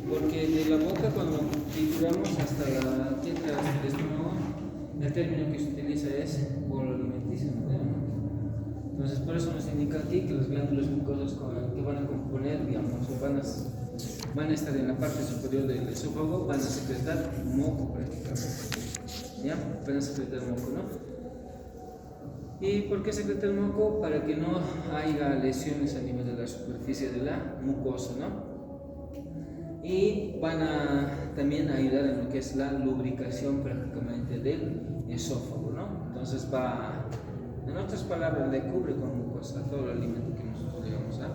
Porque de la boca, cuando trituramos hasta la teta, hasta el estómago, el término que se utiliza es bolo alimenticio, ¿no? Entonces, por eso nos indica aquí que las glándulas mucosas que van a componer, digamos, o van a estar en la parte superior del esófago, van a secretar moco prácticamente. ¿Ya? Van a secretar moco, ¿no? ¿Y por qué secreta el moco? Para que no haya lesiones a nivel de la superficie de la mucosa, ¿no? Y van a también ayudar en lo que es la lubricación prácticamente del esófago, ¿no? Entonces en otras palabras, le cubre con mucosa todo el alimento que nosotros llegamos a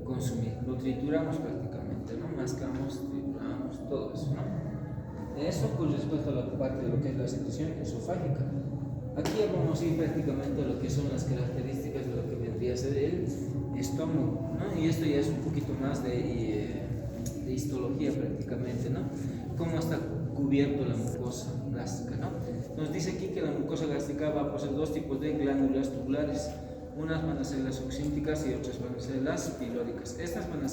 consumir. Lo trituramos prácticamente, ¿no? Mascamos, trituramos, todo eso, ¿no? Eso con respecto a la parte de lo que es la secreción esofágica. Aquí ya vamos a ir prácticamente a lo que son las características de lo que vendría a ser el estómago, ¿no? Y esto ya es un poquito más de histología prácticamente, ¿no? Cómo está cubierto la mucosa gástrica, ¿no? Nos dice aquí que la mucosa gástrica va a poseer dos tipos de glándulas tubulares. Unas van a ser las oxínticas y otras van a ser las pilóricas. Estas van a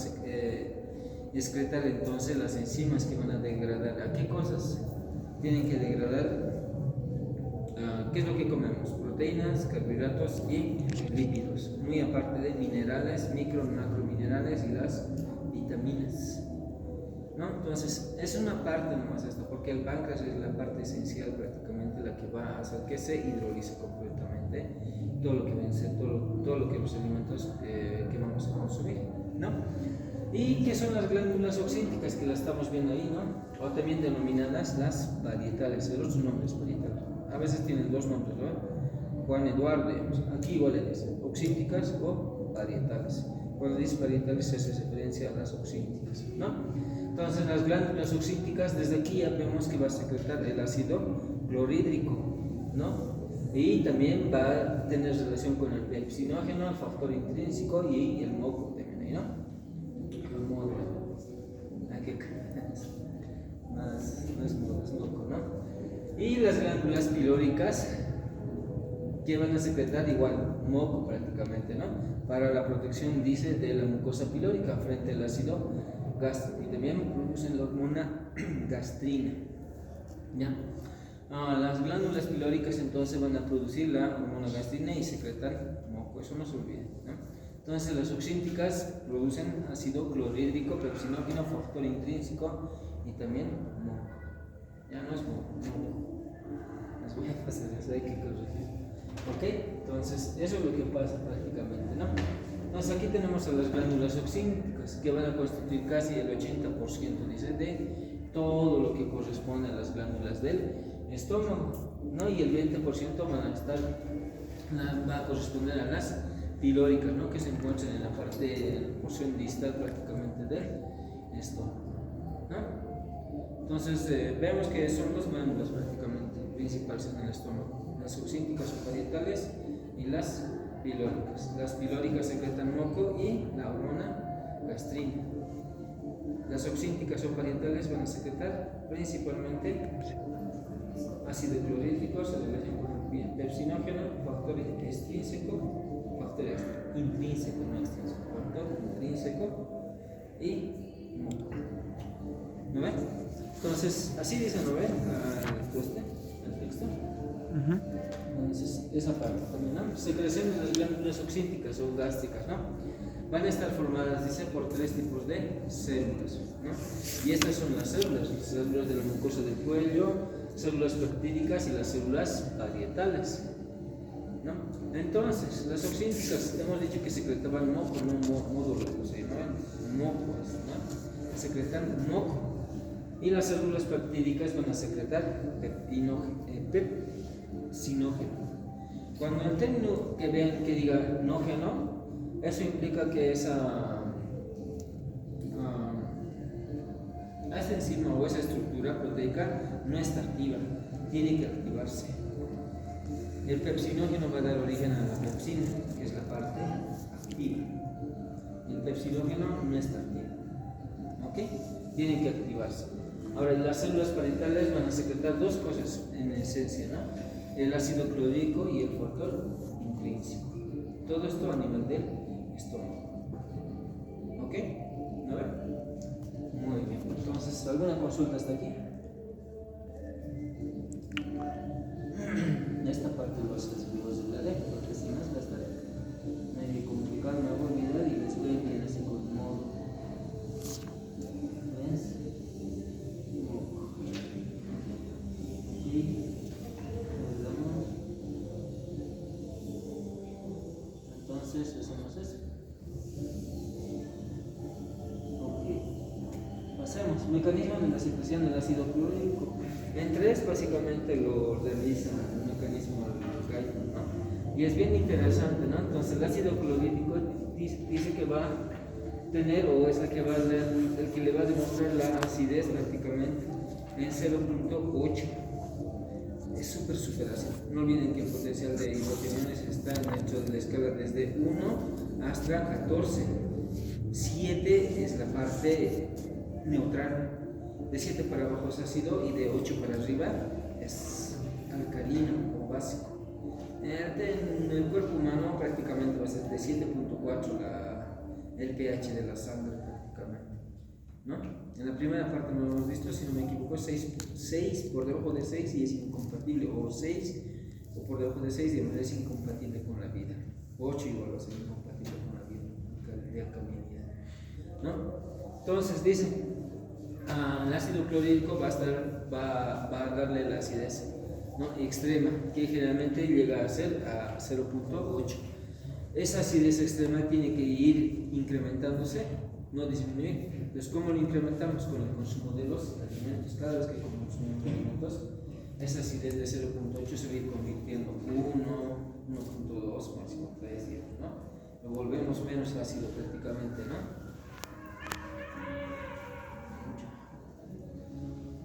excretar entonces las enzimas que van a degradar. ¿A qué cosas tienen que degradar? ¿Qué es lo que comemos? Proteínas, carbohidratos y lípidos, muy aparte de minerales, micro, macrominerales y las vitaminas, ¿no? Entonces, es una parte nomás esto, porque el páncreas es la parte esencial prácticamente, la que va a hacer que se hidrolice completamente todo lo que vence, todo lo que los alimentos que vamos a consumir, ¿no? ¿Y qué son las glándulas oxínticas? Que las estamos viendo ahí, ¿no? O también denominadas las parietales, el otro nombre es parietal. A veces tienen dos nombres, ¿no? Juan Eduardo, digamos. Aquí igual es oxínticas o parietales. Cuando dice parietales se hace referencia a las oxínticas, ¿no? Entonces las glándulas oxínticas, desde aquí ya vemos que va a secretar el ácido clorhídrico, ¿no? Y también va a tener relación con el pepsinógeno, el factor intrínseco y el moco también, ¿no? El moco. Aquí no es moco, ¿no? Y las glándulas pilóricas, que van a secretar igual moco prácticamente, ¿no? Para la protección, dice, de la mucosa pilórica frente al ácido gástrico, y también producen la hormona gastrina, ¿ya? Las glándulas pilóricas entonces van a producir la hormona gastrina y secretan moco, eso no se olvide, ¿no? Entonces las oxínticas producen ácido clorhídrico, pepsinógeno, factor intrínseco y también moco. Ya no es moco. Es muy fácil, eso hay que corregir. ¿Ok? Entonces, eso es lo que pasa prácticamente, ¿no? Entonces, aquí tenemos a las glándulas oxínticas que van a constituir casi el 80%, dice, de todo lo que corresponde a las glándulas del estómago, ¿no? Y el 20% va a corresponder a las pilóricas, ¿no? Que se encuentran en la porción distal prácticamente del estómago, ¿no? Entonces, vemos que son dos glándulas prácticamente principales en el estómago, las oxínticas o parietales y las pilóricas. Las pilóricas secretan moco y la hormona gastrina. Las oxínticas o parietales van a secretar principalmente ácido clorhídrico, se relaciona con el pepsinógeno, factor intrínseco, factor intrínseco y moco. ¿No ven? Entonces, así dice, ¿no ven? El texto. Entonces, esa parte también, ¿no? Secreción de las glándulas oxínticas o gástricas, ¿no? Van a estar formadas, dice, por tres tipos de células, ¿no? Y estas son las células de la mucosa del cuello, células peptídicas y las células parietales, ¿no? Entonces, las oxínticas, hemos dicho que secretaban moco, no módulo, ¿no? Moco, ¿no? Secretan moco. Y las células peptídicas van a secretar pepsinógeno. Cuando el término que vean que diga nógeno, eso implica que esa enzima o esa estructura proteica no está activa, tiene que activarse. El pepsinógeno va a dar origen a la pepsina, que es la parte activa. El pepsinógeno no está activo, ¿ok? Tiene que activarse. Ahora, las células parietales van a secretar dos cosas en esencia, ¿no? El ácido clorhídrico y el factor intrínseco. Todo esto a nivel del estómago. ¿Ok? ¿No ven? Muy bien. ¿alguna consulta hasta aquí? Esta parte lo arreglaré, porque si no es la estaré medio complicado, me voy a olvidar y les voy a enviar así con modo. ¿Ves? Aquí. Entonces hacemos eso. Ok. Pasemos. Mecanismo de la secreción del ácido clorhídrico. En 3 básicamente lo realiza el mecanismo alcaico, ¿no? Y es bien interesante, ¿no? Entonces el ácido clorhídrico dice que va a tener, o es el que le va a demostrar la acidez prácticamente en 0.8. Es súper ácido. No olviden que el potencial de hidrogeniones está dentro de la escala desde 1 hasta 14. 7 es la parte neutral. De 7 para abajo es ácido y de 8 para arriba es alcalino o básico. En el cuerpo humano prácticamente va a ser de 7.4 el pH de la sangre prácticamente, ¿no? En la primera parte no lo hemos visto, si no me equivoco, 6 por debajo de 6 y es incompatible, o 6 o por debajo de 6 es incompatible con la vida. 8 igual va a ser incompatible con la vida de alcalinidad, ¿no? Entonces dice, el ácido clorhídrico va a darle la acidez, ¿no? Extrema, que generalmente llega a ser a 0.8. Esa acidez extrema tiene que ir incrementándose, no disminuir. Entonces, ¿cómo lo incrementamos? Con el consumo de los alimentos. Cada vez que consumimos alimentos, esa acidez de 0.8 se va a ir convirtiendo 1, 1.2, máximo 3, ¿no? Lo volvemos menos ácido prácticamente, ¿no?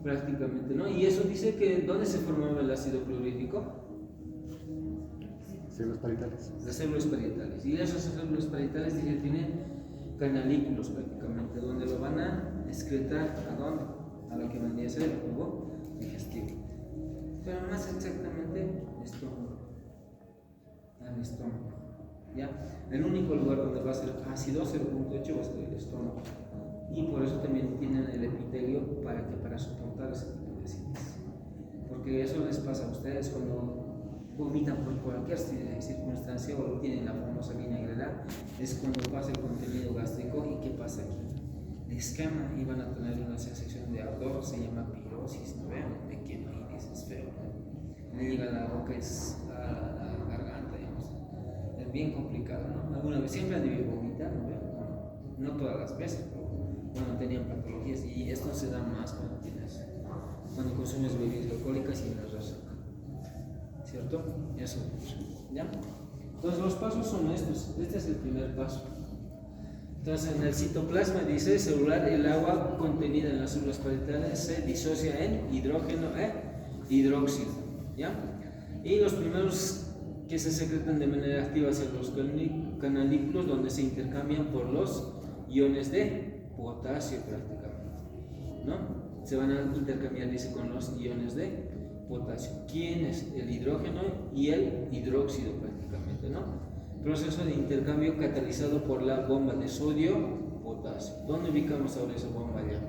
Prácticamente, ¿no? Y eso dice que ¿dónde se formaba el ácido clorhídrico? Células parietales. Las células parietales. Y esas células parietales dice, tienen canalículos prácticamente, donde lo van a excretar. ¿A dónde? A lo que vendría a ser el tubo digestivo. Pero más exactamente, estómago. Al estómago. ¿Ya? El único lugar donde va a ser ácido 0.8 va a ser el estómago. Y por eso también tienen el epitelio para soportar ese tipo de acidez. Porque eso les pasa a ustedes cuando vomitan por cualquier circunstancia o tienen la famosa vinagredad, es cuando pasa el contenido gástrico. ¿Y qué pasa aquí? Les quema y van a tener una sensación de ardor, se llama pirosis, ¿no ven? Me quema y dices feo, ¿no? Le llega a la boca, es a la garganta, digamos. Es bien complicado, ¿no? Alguna vez siempre han debido vomitar, ¿no ven? No todas las veces, pero cuando tenían patologías, y esto se da más cuando consumes bebidas alcohólicas y en la resaca, ¿cierto? Eso, ¿ya? Entonces los pasos son estos. Este es el primer paso. Entonces en el citoplasma dice celular, el agua contenida en las células parietales se disocia en hidrógeno e hidróxido, ¿ya? Y los primeros que se secretan de manera activa son los canalículos, donde se intercambian por los iones de potasio prácticamente, ¿no? Se van a intercambiar, dice, con los iones de potasio. ¿Quién es? El hidrógeno y el hidróxido prácticamente, ¿no? Proceso de intercambio catalizado por la bomba de sodio-potasio. ¿Dónde ubicamos ahora esa bomba ya?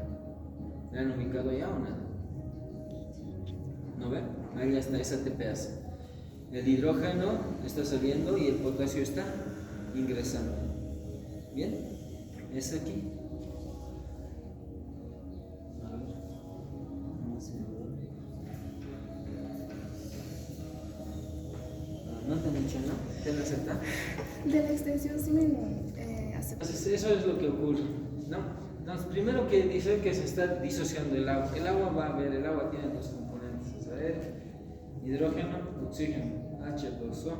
¿La han ubicado ya o nada? ¿No ven? Ahí ya está esa TPase. El hidrógeno está saliendo y el potasio está ingresando. ¿Bien? Es aquí. ¿No te han dicho, no? ¿Te han aceptado? De la extensión sí me aceptó. Entonces, eso es lo que ocurre, ¿no? Entonces, primero que dice que se está disociando el agua. El agua va a ver, el agua tiene dos componentes, ¿sabes? Hidrógeno, oxígeno, H2O.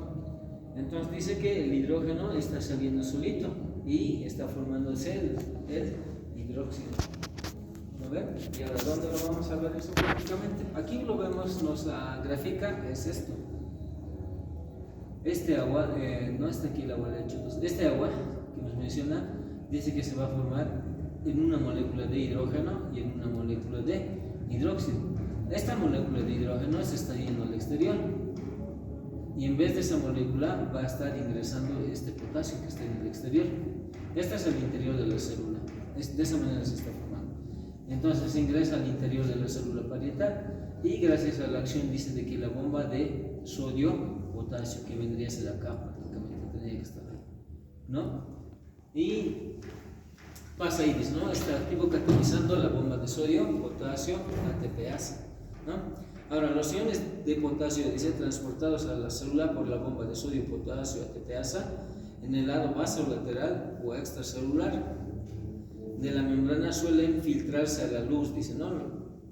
Entonces dice que el hidrógeno está saliendo solito y está formándose el hidróxido. ¿Lo ven? Y ahora, ¿dónde lo vamos a ver eso prácticamente? Aquí lo vemos, la gráfica es esto. Este agua, no está aquí el agua de H2O, este agua que nos menciona dice que se va a formar en una molécula de hidrógeno y en una molécula de hidróxido. Esta molécula de hidrógeno se está yendo al exterior y en vez de esa molécula va a estar ingresando este potasio que está en el exterior. Este es el interior de la célula, de esa manera se está formando. Entonces ingresa al interior de la célula parietal y gracias a la acción dice de que la bomba de sodio, potasio, que vendría a ser acá prácticamente, tendría que estar ahí, ¿no? Y pasa ahí, dice, ¿no? Está activo catalizando la bomba de sodio, potasio, ATPasa, ¿no? Ahora, los iones de potasio, dice, transportados a la célula por la bomba de sodio, potasio, ATPasa, en el lado basolateral o extracelular de la membrana suelen filtrarse a la luz, dice, ¿no?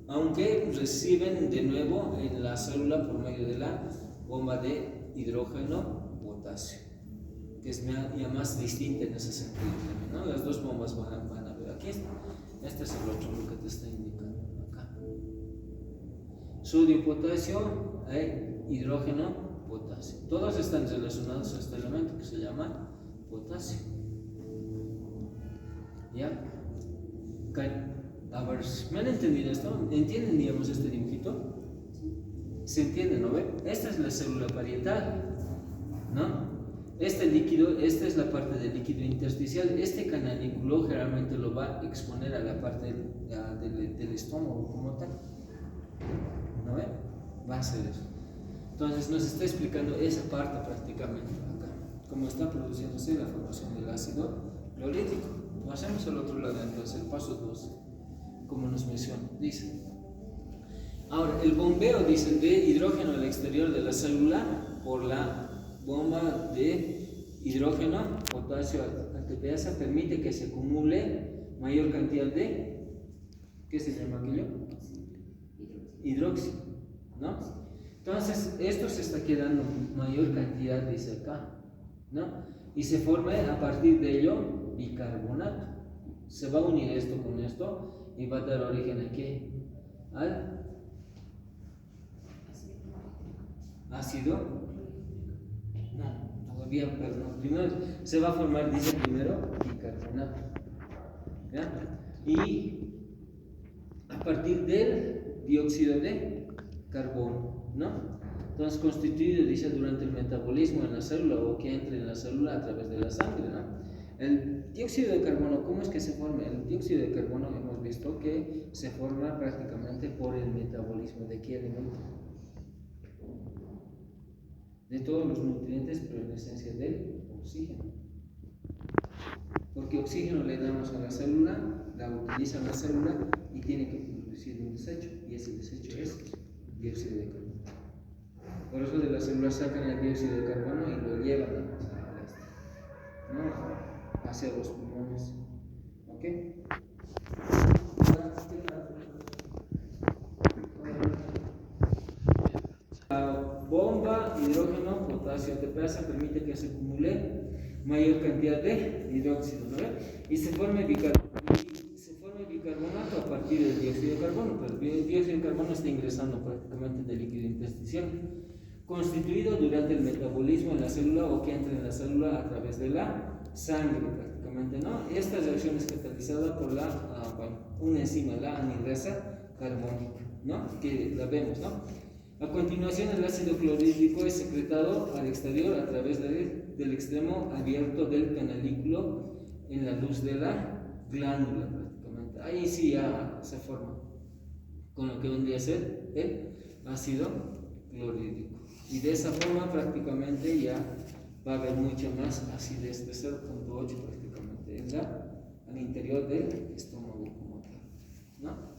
Aunque reciben de nuevo en la célula por medio de la bomba de hidrógeno potasio, que es ya más distinta en ese sentido, ¿no? Las dos bombas van a ver aquí. Este es el otro lo que te está indicando acá. Sodio, potasio, hidrógeno, potasio. Todos están relacionados a este elemento que se llama potasio. ¿Ya? A ver, ¿me han entendido esto? ¿Entienden, digamos, este dibujito? ¿Se entiende, no ve? Esta es la célula parietal, ¿no? Este líquido, esta es la parte del líquido intersticial. Este canalículo generalmente lo va a exponer a la parte del estómago como tal, ¿no ve? Va a ser eso. Entonces nos está explicando esa parte prácticamente acá, cómo está produciéndose la formación del ácido clorhídrico. Hacemos al otro lado, entonces el paso 2, como nos menciona, dice. Ahora, el bombeo, dice, de hidrógeno al exterior de la célula por la bomba de hidrógeno, potasio, ATPasa, permite que se acumule mayor cantidad de, ¿qué se llama aquello? Hidróxido, ¿no? Entonces, esto se está quedando mayor cantidad, dice acá, ¿no? Y se forma a partir de ello bicarbonato. Se va a unir esto con esto y va a dar origen a ¿qué? Al ácido. No, todavía, perdón. Primero se va a formar, dice primero, bicarbonato. ¿Ya? Y a partir del dióxido de carbono, ¿no? Entonces, constituido, dice, durante el metabolismo en la célula o que entre en la célula a través de la sangre, ¿no? El dióxido de carbono, ¿cómo es que se forma? El dióxido de carbono hemos visto que se forma prácticamente por el metabolismo. ¿De qué alimento? De todos los nutrientes, pero en esencia del oxígeno. Porque oxígeno le damos a la célula, la utiliza la célula y tiene que producir un desecho, y ese desecho es dióxido de carbono. Por eso de las células sacan el dióxido de carbono y lo llevan hacia los pulmones. ¿Ok? La bomba hidrógeno, potasio, ATPasa permite que se acumule mayor cantidad de hidróxido, ¿no? Y se forme bicarbonato a partir del dióxido de carbono, pero el dióxido de carbono está ingresando prácticamente en el líquido intersticial, constituido durante el metabolismo en la célula o que entra en la célula a través de la sangre prácticamente, ¿no? Esta reacción es catalizada por una enzima, la anhidrasa carbónica, ¿no? Que la vemos, ¿no? A continuación, el ácido clorhídrico es secretado al exterior a través del extremo abierto del canalículo en la luz de la glándula prácticamente. Ahí sí ya se forma con lo que vendría a ser el ácido clorhídrico. Y de esa forma prácticamente ya va a haber mucha más acidez de 0.8 prácticamente al interior del estómago como tal, ¿no?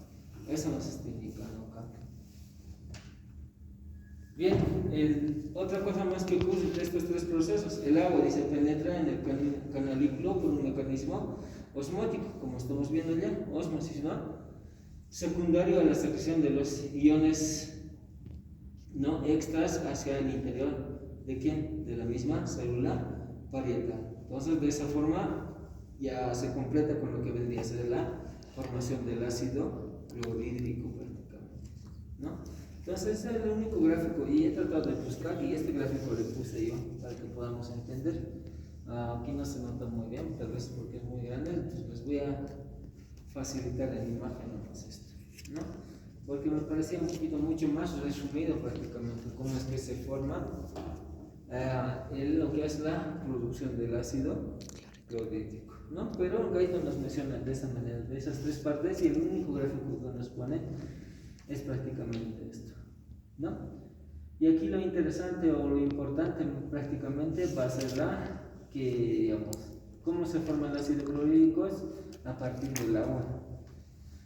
Eso nos está indicando acá. Bien, otra cosa más que ocurre entre estos tres procesos: el agua, dice, penetra en el canalículo por un mecanismo osmótico, como estamos viendo ya, ósmosis, ¿no? Secundario a la secreción de los iones no extras hacia el interior de quién, de la misma célula parietal. Entonces, de esa forma ya se completa con lo que vendría a ser la formación del ácido clorhídrico prácticamente, ¿no? Entonces ese es el único gráfico y he tratado de buscar, y este gráfico le puse yo para que podamos entender. Aquí no se nota muy bien, tal vez porque es muy grande, entonces les voy a facilitar en imagen nomás esto, ¿no? Porque me parecía un poquito mucho más resumido prácticamente cómo es que se forma lo que es la producción del ácido clorhídrico. ¿no? Pero Gaiton nos menciona de esa manera, de esas tres partes, y el único gráfico que nos pone es prácticamente esto, ¿no? Y aquí lo interesante o lo importante prácticamente va a ser que, digamos, ¿cómo se forman los ácidos clorhídricos? A partir del agua.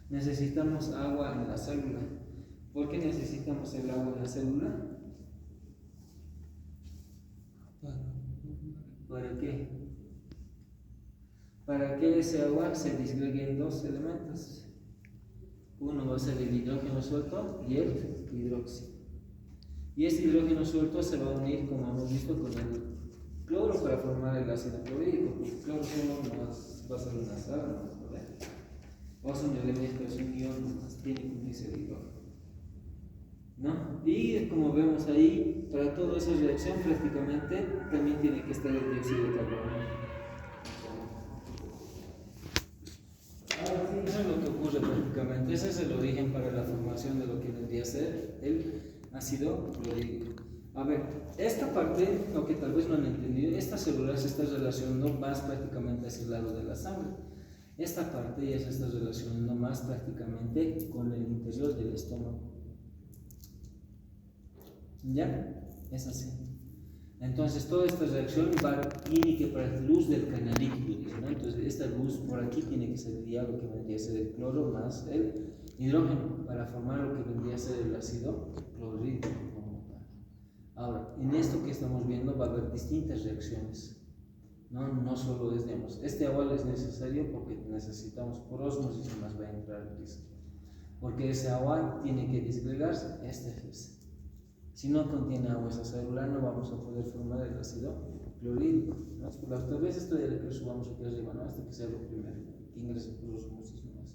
Necesitamos agua en la célula. ¿Por qué necesitamos el agua en la célula? ¿Para qué? Para que ese agua se disgregue en dos elementos. Uno va a ser el hidrógeno suelto y el hidróxido. Y este hidrógeno suelto se va a unir, como hemos visto, con el cloro para formar el ácido clorhídrico. El cloro solo va a ser una sal, ¿verdad? O es un elemento, es un ion, tiene que unirse el hidrógeno, ¿no? Y como vemos ahí, para toda esa reacción prácticamente también tiene que estar el dióxido de carbono. Eso es lo que ocurre prácticamente. Ese es el origen para la formación de lo que vendría a ser el ácido clorhídrico. A ver, esta parte, lo que tal vez no han entendido, esta célula se está relacionando más prácticamente hacia el lado de la sangre. Esta parte ya se está relacionando más prácticamente con el interior del estómago. ¿Ya? Es así. Entonces toda esta reacción tiene que para luz del canal líquido, ¿no? Entonces esta luz por aquí tiene que ser el lo que vendría a ser el cloro más el hidrógeno para formar lo que vendría a ser el ácido clorhídrico como tal. Ahora, en esto que estamos viendo va a haber distintas reacciones, no solo es, digamos, este agua es necesario porque necesitamos por ósmosis y más va a entrar el disco, porque ese agua tiene que disgregarse, este es. Si no contiene agua esa célula, no vamos a poder formar el ácido clorhídrico, ¿no? Tal vez esto ya le que subamos aquí arriba, ¿no? Hasta que sea lo primero, que ingrese por osmosis nomás.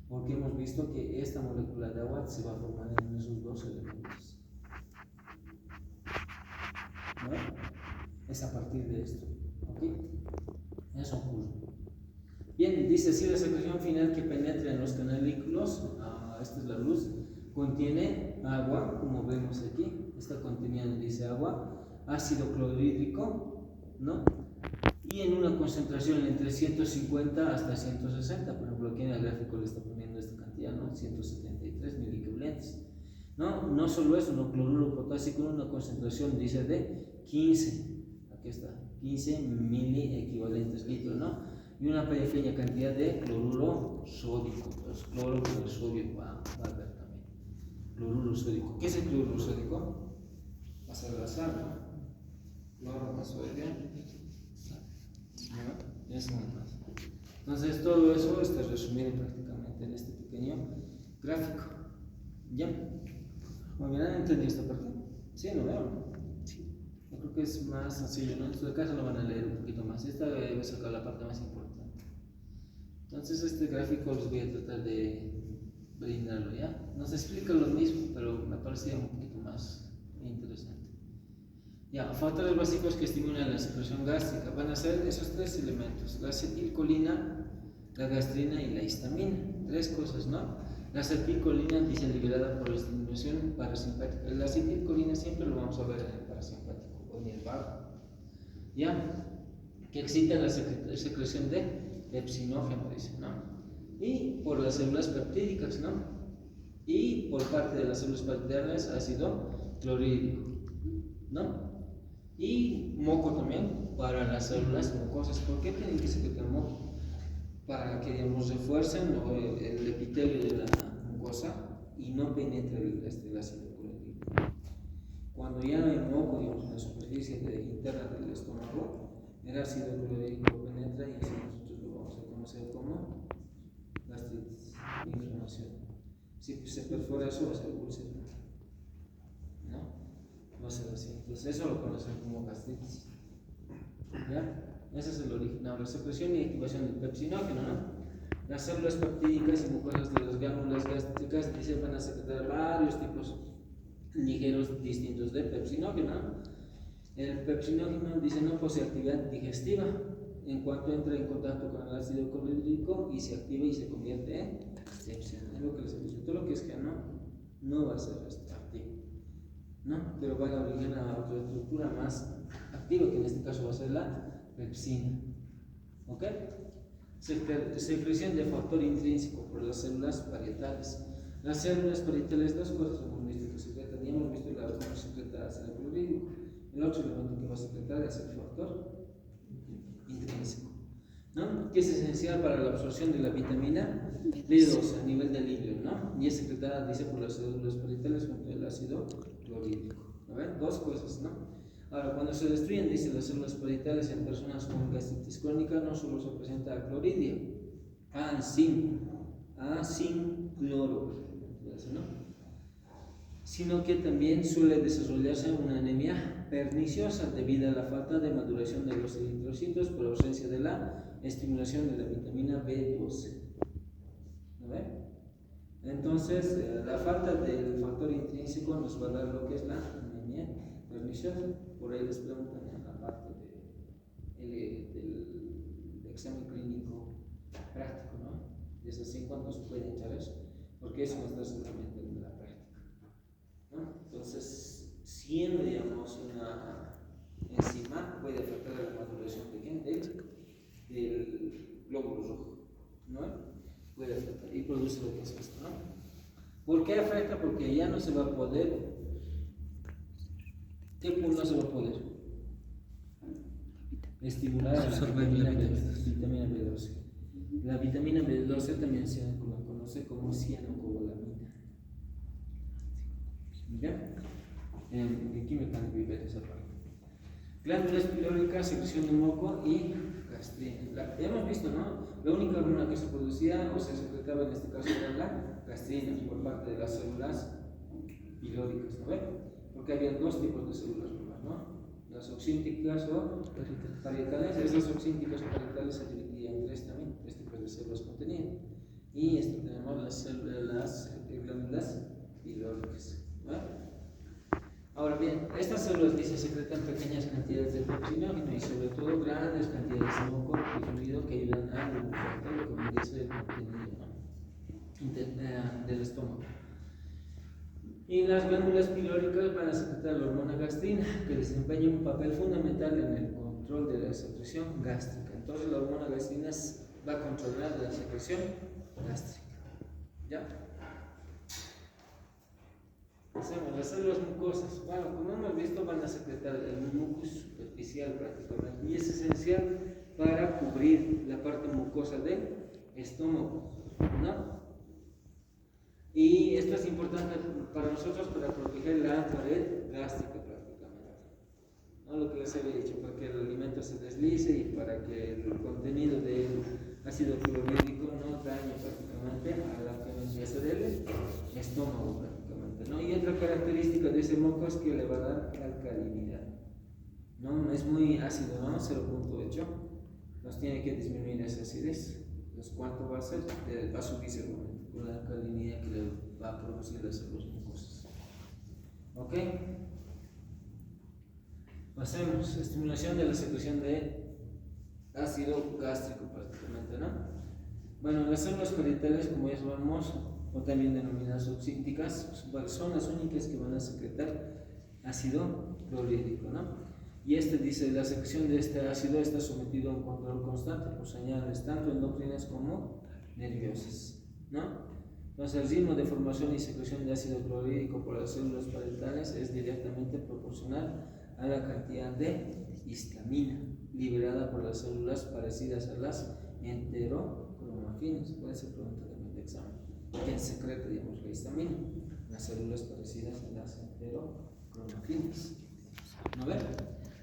Porque hemos visto que esta molécula de agua se va a formar en esos dos elementos, ¿no? Es a partir de esto, ¿ok? Eso ocurre. Bien, dice así la secreción final que penetra en los canalículos, esta es la luz, contiene agua, como vemos aquí, está conteniendo, dice agua, ácido clorhídrico, ¿no? Y en una concentración entre 150 hasta 160, por ejemplo, aquí en el gráfico le está poniendo esta cantidad, ¿no? 173 miliequivalentes, ¿no? No solo eso, no, cloruro potásico en una concentración, dice, de 15, aquí está, 15 miliequivalentes litros, ¿no? Y una pequeña cantidad de cloruro sódico, entonces cloro con el sodio va a ver también. Cloruro sódico. ¿Qué es el cloruro sódico? Va a ser la sal, ¿no? Cloro más sodio. ¿No? Eso más. Entonces todo eso está resumido prácticamente en este pequeño gráfico. ¿Ya? Muy bien, ¿han entendido esta parte? Sí, ¿no veo? Sí. Yo creo que es más sencillo, ¿no? En su caso lo van a leer un poquito más. Esta voy a sacar la parte más importante. Entonces este gráfico les voy a tratar de brindarlo, ¿ya? Nos explica lo mismo, pero me parecía un poquito más interesante. Ya, factores básicos que estimulan la secreción gástrica van a ser esos tres elementos: la acetilcolina, la gastrina y la histamina. Tres cosas, ¿no? La acetilcolina dice liberada por la estimulación parasimpática. La acetilcolina siempre lo vamos a ver en el parasimpático o en el vago, ¿ya? Que excita la secreción de epsinógeno, dice, ¿no? Y por las células peptídicas, ¿no? Y por parte de las células peptídicas ácido clorhídrico, ¿no? Y moco también para las células mucosas. ¿Por qué tienen que secretar moco? Para que, digamos, refuercen el epitelio de la mucosa y no penetre el ácido clorhídrico. Cuando ya no hay moco, digamos, en la superficie interna del estómago, el ácido clorhídrico penetra y así nosotros lo vamos a conocer como gastritis, inflamación. Si se perfora eso, va a ser úlcera, ¿no? Va a ser así. Entonces eso lo conocen como gastritis. ¿Ya? Ese es el origen. Ahora, secreción y activación del pepsinógeno, ¿no? Las células peptídicas y mucosas de las glándulas gástricas dicen van a secretar varios tipos ligeros distintos de pepsinógeno, ¿no? El pepsinógeno dice no posee actividad digestiva en cuanto entra en contacto con el ácido clorhídrico y se activa y se convierte en pepsina. Es lo que les he dicho. Todo lo que es que no va a ser activo, ¿no? Pero va a originar a otra estructura más activa, que en este caso va a ser la pepsina. ¿Ok? Secreción de factor intrínseco por las células parietales. Las células parietales, dos cosas hemos visto que secretan, y hemos visto la hormona secretada ácido clorhídrico. El otro elemento que va a secretar es el factor intrínseco, ¿no? Que es esencial para la absorción de la vitamina B12 a nivel del hilo, ¿no? Y es secretada, dice, por las células parietales junto al ácido clorhídrico. A ver, dos cosas, ¿no? Ahora, cuando se destruyen, dice, las células parietales en personas con gastritis crónica, no solo se presenta cloridia, sin cloro, ¿no? Sino que también suele desarrollarse una anemia perniciosa debido a la falta de maduración de los eritrocitos por ausencia de la estimulación de la vitamina B12. ¿No ve? Entonces, la falta del factor intrínseco nos va a dar lo que es la anemia perniciosa. Por ahí les preguntan en la parte del examen clínico práctico, ¿no? Es así cuando se puede echar eso, porque eso nos da solamente en la práctica, ¿no? Entonces, siempre, digamos, una enzima puede afectar a la maduración de gente del glóbulo rojo, ¿no? Puede afectar y produce lo que es esto, ¿no? ¿Por qué afecta? Porque ya no se va a poder. ¿Qué punto no se va a poder? Estimular a la vitamina B12. La vitamina B12 también se conoce como cianocobalamina. ¿Ya? Aquí me cambio y ver esa parte. Glándulas pilóricas, secreción de moco y gastrina. Hemos visto, ¿no? La única hormona que se producía o se secretaba en este caso era la gastrina por parte de las células pilóricas, ¿no ve? Porque había dos tipos de células nomás, ¿no? Las oxínticas o parietales. Esas oxínticas o parietales se dividían en tres también, tres tipos de células contenían. Y esto tenemos las glándulas pilóricas, ¿no? Ahora bien, estas células dice secretan pequeñas cantidades de toxinógeno y sobre todo grandes cantidades de moco y fluido que ayudan a lubricar lo que merece el contenido, ¿no? Del estómago. Y las glándulas pilóricas van a secretar la hormona gastrina, que desempeña un papel fundamental en el control de la secreción gástrica. Entonces la hormona gastrina va a controlar la secreción gástrica. ¿Ya? Hacemos las células mucosas. Bueno, como hemos visto, van a secretar el mucus superficial prácticamente, y es esencial para cubrir la parte mucosa del estómago, ¿no? Y esto es importante para nosotros para proteger la pared gástrica prácticamente, ¿no? Lo que les había dicho, para que el alimento se deslice y para que el contenido del ácido clorhídrico no dañe prácticamente a la que nos va a ser el estómago prácticamente, ¿no? Y otra característica de ese moco es que le va a dar alcalinidad, ¿no? Es muy ácido, ¿no? 0.8, nos tiene que disminuir esa acidez. Entonces, ¿cuánto va a hacer? Va a subir seguramente con la alcalinidad que le va a producir las células mucosas. ¿Ok? Pasemos. Estimulación de la secreción de ácido gástrico prácticamente, ¿no? Bueno, las células parietales, como ya sabemos, o también denominadas oxínticas, son las únicas que van a secretar ácido clorhídrico, ¿no? Y dice, la secreción de este ácido está sometido a un control constante por señales tanto endocrinas como nerviosas, ¿no? Entonces el ritmo de formación y secreción de ácido clorhídrico por las células parietales es directamente proporcional a la cantidad de histamina liberada por las células parecidas a las enterocromafinas. Puede ser pregunta también de examen. ¿Quién secreta, digamos, la histamina? Las células parecidas a las enterocromafinas. ¿No ven?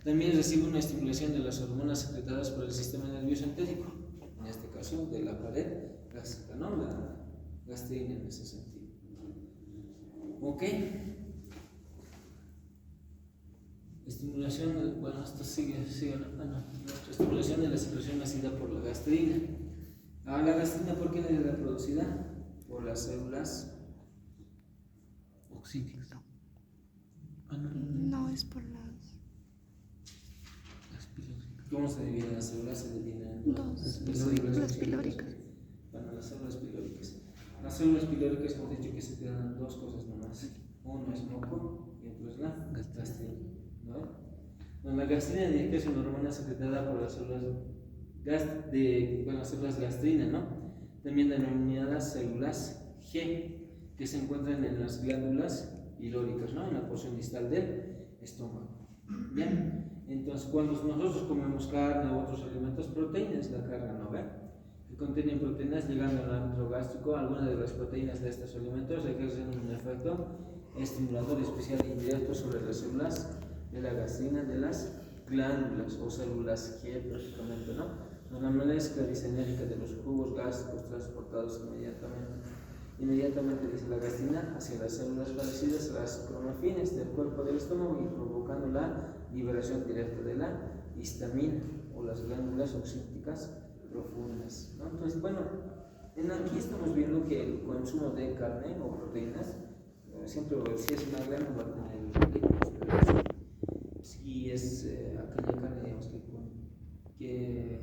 También recibe una estimulación de las hormonas secretadas por el sistema nervioso entérico, en este caso de la pared gástrica, ¿no? La gastrina en ese sentido. ¿Ok? Estimulación, bueno, esto sigue estimulación de la secreción ácida por la gastrina. Ahora, la gastrina, ¿por qué es la producida? Por las células oxídicas. No, es por las ¿Cómo se dividen las células? Se dividen en dos, las pilóricas. Bueno, las células pilóricas. Las células pilóricas hemos dicho que se quedan dos cosas nomás. Uno es moco y otro es la gastrina, ¿no? Bueno, la gastrina es una hormona secretada por las células células gastrina, ¿no? También denominadas células G, que se encuentran en las glándulas pilóricas, ¿no? En la porción distal del estómago. Bien, entonces cuando nosotros comemos carne u otros alimentos, proteínas, la carne, ¿no ve? Que contienen proteínas llegando al ámbito gástrico, algunas de las proteínas de estos alimentos ejercen un efecto estimulador especial e indirecto sobre las células de la gastrina de las glándulas o células G prácticamente, ¿no? Una mezcla disenérica de los jugos gástricos transportados inmediatamente desde la gastrina hacia las células parecidas a las cromafines del cuerpo del estómago y provocando la liberación directa de la histamina o las glándulas oxípticas profundas, ¿no? Entonces, bueno, aquí estamos viendo que el consumo de carne o proteínas, siempre si es una gran va a tener lípidos, pero si es aquella carne, digamos, que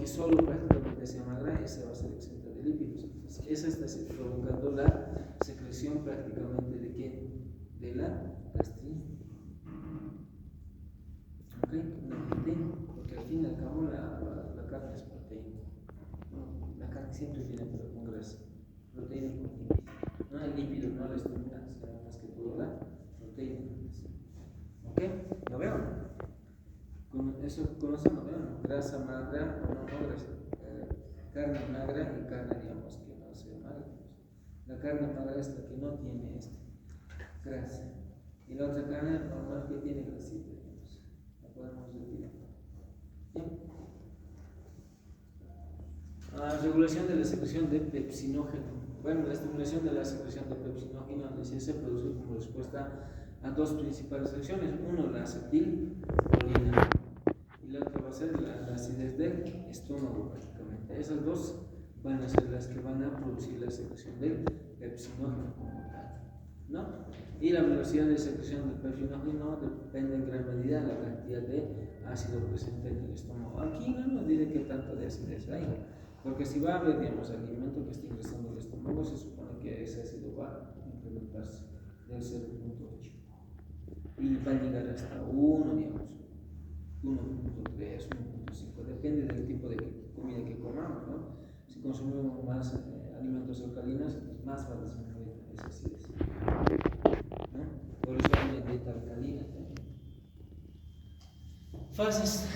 solo prácticamente sea magra, esa va a ser exenta de lípidos. Entonces, esa está provocando la secreción prácticamente de ¿qué? De la gastrina. ¿Ok? Porque al fin y al cabo la carne es proteína. No, la carne siempre viene pero con grasa. Proteína con lípidos. No el lípido, no la estructura, sino más que todo la proteína. ¿Ok? ¿Lo veo? Eso conocemos, ¿no? Grasa magra o no grasa, carne magra y carne, digamos, que no sea magra. La carne magra es la que no tiene grasa, y la otra carne normal que tiene grasita, digamos, la podemos retirar. ¿Bien? Regulación de la secreción de pepsinógeno. Bueno, la estimulación de la secreción de pepsinógeno se produce como respuesta a dos principales acciones. Uno, la acetilcolina, y la otra va a ser la acidez del estómago prácticamente. Esas dos van a ser las que van a producir la secreción del pepsinógeno como tal, ¿no? Y la velocidad de secreción del pepsinógeno depende en gran medida de la cantidad de ácido presente en el estómago. Aquí no nos dice qué tanto de acidez hay, porque si va a haber, digamos, alimento que esté ingresando al estómago, se supone que ese ácido va a incrementarse del 0.8 y va a llegar hasta 1, digamos, 1.3, 1.5, depende del tipo de comida que comamos, ¿no? Si consumimos más alimentos alcalinos, pues más va a disminuir esa acidez, ¿no? Por eso hay una dieta alcalina también. Fases,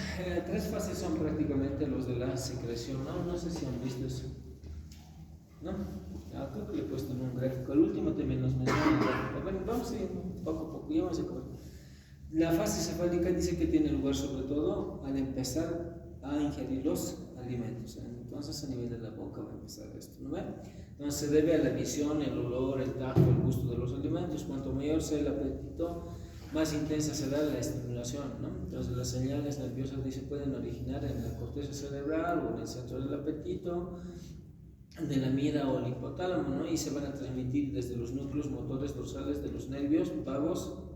tres fases son prácticamente los de la secreción, ¿no? No sé si han visto eso, ¿no? Creo que le he puesto en un gráfico, el último también nos menciona el gráfico. Bueno, vamos a ir poco a poco, ya vamos a acabar. La fase cefálica dice que tiene lugar sobre todo al empezar a ingerir los alimentos, entonces a nivel de la boca va a empezar esto, ¿no ve? Entonces se debe a la visión, el olor, el tacto, el gusto de los alimentos. Cuanto mayor sea el apetito, más intensa será la estimulación, ¿no? Entonces las señales nerviosas se pueden originar en la corteza cerebral o en el centro del apetito, de la mira o el hipotálamo, ¿no? Y se van a transmitir desde los núcleos motores dorsales de los nervios vagos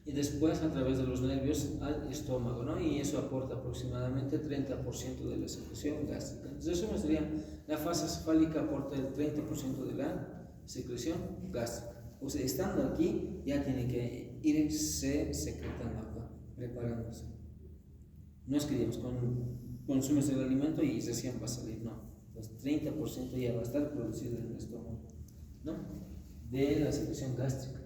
y después a través de los nervios al estómago, ¿no? Y eso aporta aproximadamente 30% de la secreción gástrica. Entonces eso sería, la fase cefálica aporta el 30% de la secreción gástrica. O sea, estando aquí, ya tiene que irse secretando acá, preparándose. No es que digamos, consumes el alimento y recién va a salir, no. Pues 30% ya va a estar producido en el estómago, ¿no? De la secreción gástrica.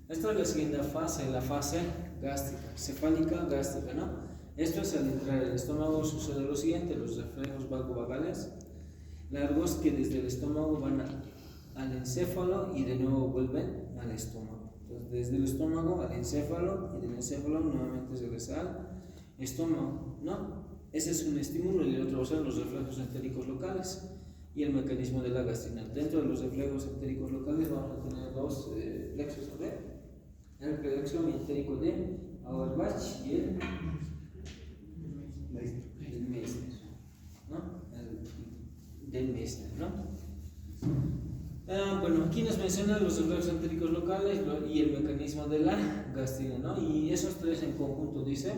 Esta es la siguiente fase, la fase gástrica, cefálica gástrica, ¿no? Esto es al entrar al estómago sucede lo siguiente: los reflejos vagovagales largos que desde el estómago van al encéfalo y de nuevo vuelven al estómago. Entonces, desde el estómago al encéfalo y del encéfalo nuevamente regresa al estómago, ¿no? Ese es un estímulo, y el otro son los reflejos entéricos locales y el mecanismo de la gastrina. Dentro de los reflejos entéricos locales vamos a tener dos plexos, ¿no? El plexo entérico de Auerbach y el Meissner, ¿no? El del Meissner, ¿no? Bueno, aquí nos mencionan los reflejos entéricos locales y el mecanismo de la gastrina, ¿no? Y esos tres en conjunto, dice,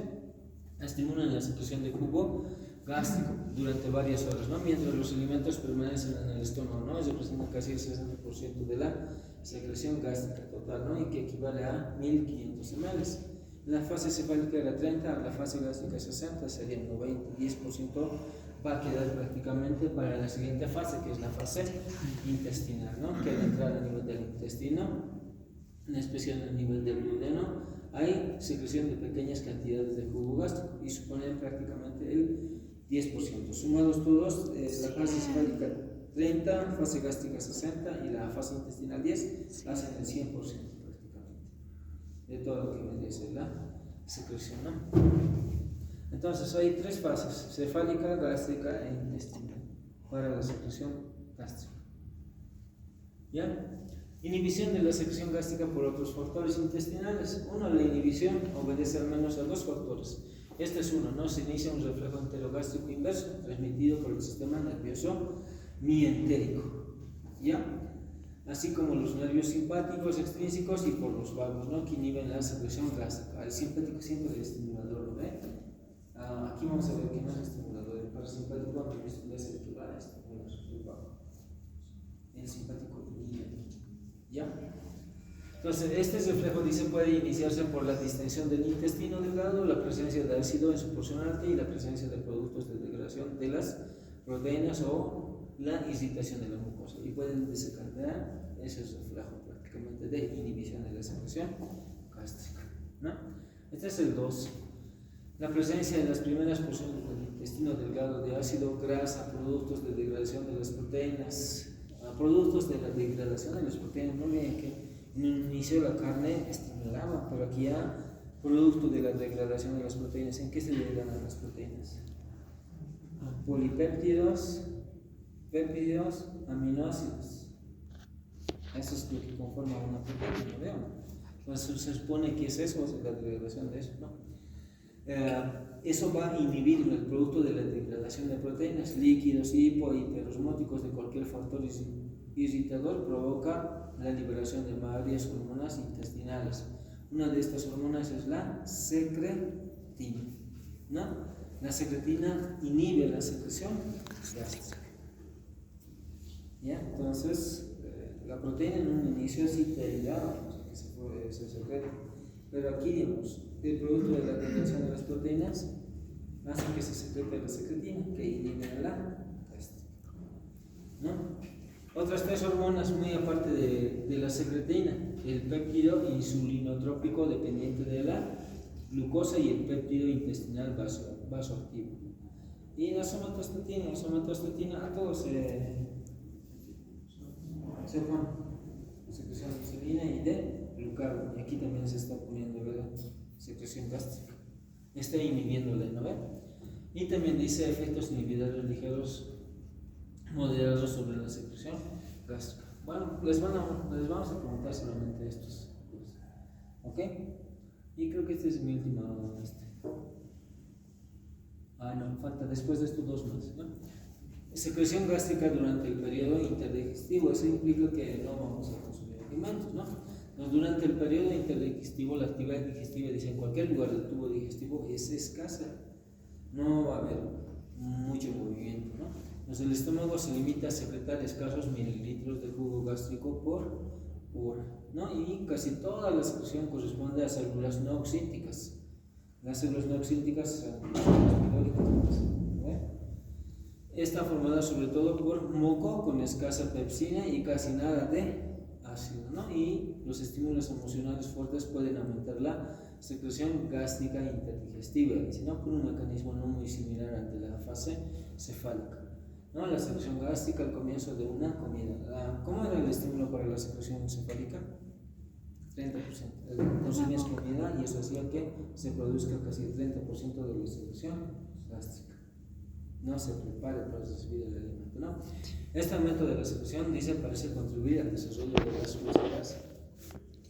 estimulan la secreción de jugo gástrico durante varias horas, ¿no? Mientras los alimentos permanecen en el estómago, ¿no? Eso representa casi el 60% de la secreción gástrica total, ¿no? Y que equivale a 1500 ml. la fase cefálica era 30, la fase gástrica 60, sería 90, 10% va a quedar prácticamente para la siguiente fase, que es la fase intestinal, ¿no? Que al entrar a nivel del intestino, en especial a nivel del duodeno, hay secreción de pequeñas cantidades de jugo gástrico y suponen prácticamente el 10%. Sumados todos, la fase cefálica 30, fase gástrica 60 y la fase intestinal 10 hacen el 100% prácticamente de todo lo que vendría a ser la secreción, ¿no? Entonces hay tres fases: cefálica, gástrica e intestinal para la secreción gástrica. ¿Ya? Inhibición de la secreción gástrica por otros factores intestinales. Uno, la inhibición obedece al menos a dos factores. Este es uno, ¿no? Se inicia un reflejo enterogástrico inverso transmitido por el sistema nervioso mientérico, ¿ya? Así como los nervios simpáticos extrínsecos y por los vagos, ¿no? Que inhiben la secreción gástrica. El simpático siempre es estimulador, ¿lo ven? Aquí vamos a ver que no es estimulador. El parasimpático es el que va a estimular el vago. El simpático inhibe, ¿ya? Entonces, este reflejo dice puede iniciarse por la distensión del intestino delgado, la presencia de ácido en su porción alta y la presencia de productos de degradación de las proteínas o la irritación de la mucosa, y pueden desencadenar ese reflejo prácticamente de inhibición de la secreción gástrica, ¿no? Este es el 2. La presencia en las primeras porciones del intestino delgado de ácido, grasa, productos de degradación de las proteínas, productos de la degradación de las proteínas. No miren que en un inicio la carne estimulaba, pero aquí ya producto de la degradación de las proteínas. ¿En qué se degradan las proteínas? Polipéptidos, péptidos, aminoácidos. Eso es lo que conforma una proteína, ¿no veo? Entonces se supone que es eso, es la degradación de eso, ¿no? Eso va a inhibir el producto de la degradación de proteínas, líquidos, hiperosmóticos de cualquier factor irritador, provoca la liberación de varias hormonas intestinales. Una de estas hormonas es la secretina, ¿no? La secretina inhibe la secreción gástrica, ¿ya? Entonces, la proteína en un inicio sí te ayuda que se secrete, pero aquí, digamos, el producto de la degradación de las proteínas hace que se secrete la secretina, que inhibe la gástrica, ¿no? Otras tres hormonas muy aparte de la secretina: el péptido insulinotrópico dependiente de la glucosa y el péptido intestinal vasoactivo. Y la somatostatina, a todos se forma secreción de insulina y de glucagón, y aquí también se está poniendo la secreción gástrica, está inhibiéndole, ¿no ve? Y también dice efectos inhibidores ligeros moderados sobre la secreción gástrica. Bueno, les vamos a preguntar solamente estos, ¿ok? Y creo que este es mi último. No, falta después de estos dos más, ¿no? Secreción gástrica durante el periodo interdigestivo. Eso implica que no vamos a consumir alimentos, ¿no? Durante el periodo interdigestivo, la actividad digestiva, dice, en cualquier lugar del tubo digestivo es escasa, no va a haber mucho movimiento, ¿no? Entonces el estómago se limita a secretar escasos mililitros de jugo gástrico por hora, ¿no? Y casi toda la secreción corresponde a células no oxíticas. Las células no oxíticas son pilóricas, ¿no? Está formada sobre todo por moco con escasa pepsina y casi nada de ácido, ¿no? Y los estímulos emocionales fuertes pueden aumentar la secreción gástrica interdigestiva, y si no, por un mecanismo no muy similar ante la fase cefálica, ¿no? La secreción gástrica al comienzo de una comida. ¿Cómo era el estímulo para la secreción cefálica? 30%. Consumías comida y eso hacía que se produzca casi el 30% de la secreción gástrica. No se prepare para recibir el alimento, ¿no? Este aumento de la secreción dice parece contribuir al desarrollo de las úlceras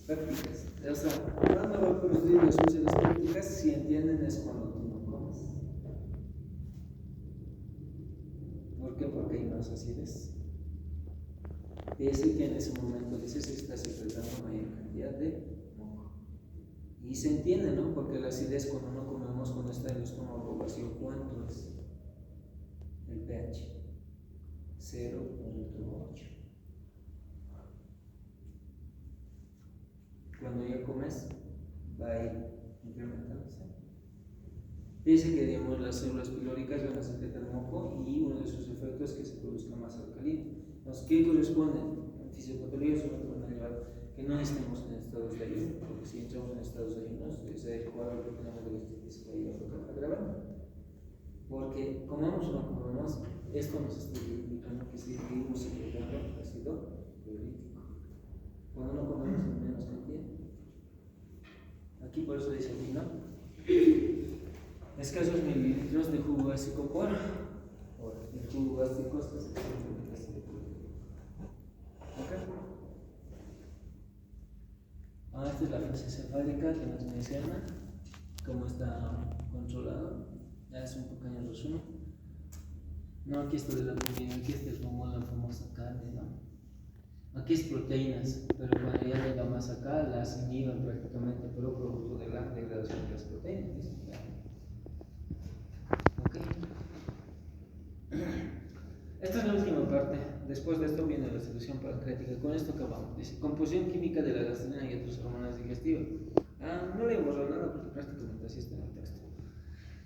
pépticas. O sea, ¿cuándo va a producir las úlceras pépticas? Si entienden, es cuando tú no comes. ¿Por qué? Porque hay más acidez. Ese que en ese momento dice se está secretando mayor cantidad de moco. Y se entiende, ¿no? Porque la acidez cuando no comemos, cuando está en el estómago vacío, ¿cuánto es? El pH 0.8. Cuando ya comes, va a ir incrementándose. Dice que digamos, las células pilóricas van a secretar moco y uno de sus efectos es que se produzca más alcalino. Entonces, ¿qué corresponde? En fisiopatología solamente van a llevar que no estemos en estados de ayuno, porque si entramos en estados de ayuno, es adecuado que tenemos de gastritis que ahí va a agravar. Porque comamos o no comamos, esto nos está indicando que seguimos secretando ácido clorhídrico. Cuando no comemos en menos cantidad. Aquí por eso dice aquí, ¿no? Escasos mililitros de jugo gástrico por hora. El jugo gástrico está secretando el ácido clorhídrico. ¿Ok? Esta es la fase cefálica que nos menciona cómo está controlado. Ya es un pequeño resumen. No, aquí está de la proteína, aquí está el rumor, la famosa carne, ¿no? Aquí es proteínas, pero cuando ya llega más acá, las inhiben prácticamente, pero producto de la degradación de las proteínas. ¿Ok? Esta es la última parte. Después de esto viene la solución pancreática. Con esto acabamos. Dice: composición química de la gastrina y otras hormonas digestivas. No le he borrado nada porque prácticamente así está en el texto.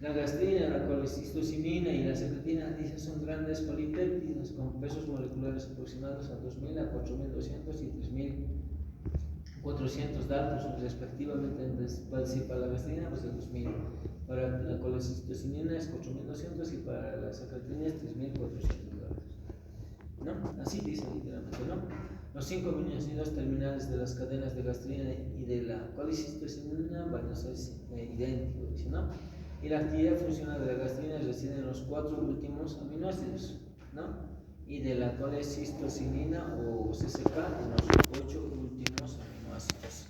La gastrina, la colecistocinina y la secretina, dice, son grandes polipéptidos con pesos moleculares aproximados a 2000 a 4200 y 3400 datos respectivamente. Para la gastrina, pues es 2000. Para la colecistocinina es 4200 y para la secretina es 3400 datos. ¿No? Así dice literalmente, ¿no? Los 5 aminoácidos terminales de las cadenas de gastrina y de la colecistocinina van a ser idénticos, dice, ¿no? Y la actividad funcional de la gastrina reside en los 4 últimos aminoácidos, ¿no? Y de la colecistocinina o CCK en los 8 últimos aminoácidos.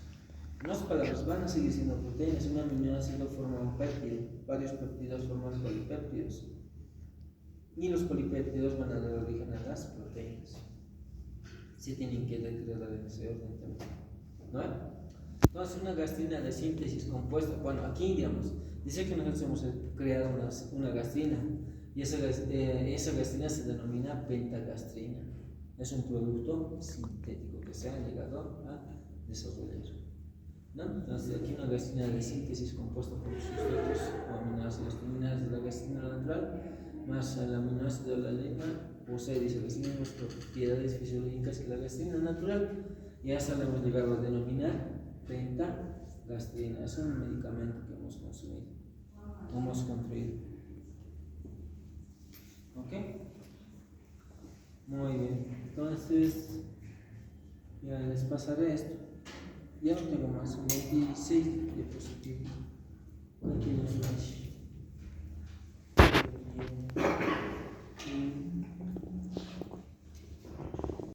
En otras palabras, van a seguir siendo proteínas. Un aminoácido forma un péptido, varios péptidos forman polipéptidos. Y los polipéptidos van a dar origen a las proteínas. Se tienen que degradar en ese orden también, ¿no? Entonces, una gastrina de síntesis compuesta, bueno, aquí digamos, dice que nosotros hemos creado una gastrina y esa gastrina se denomina pentagastrina. Es un producto sintético que se ha llegado a desarrollar, ¿no? Entonces, aquí una gastrina de síntesis compuesta por los sustratos o aminoácidos terminales de la gastrina natural más el aminoácido de la adenina posee, dice, las mismas propiedades fisiológicas que la gastrina natural, y hasta la hemos llegado a denominar pentagastrina. Es un medicamento que hemos consumido, hemos construido. ¿Ok? Muy bien, entonces ya les pasaré esto. Ya no tengo más, 26 diapositivas. Continuación.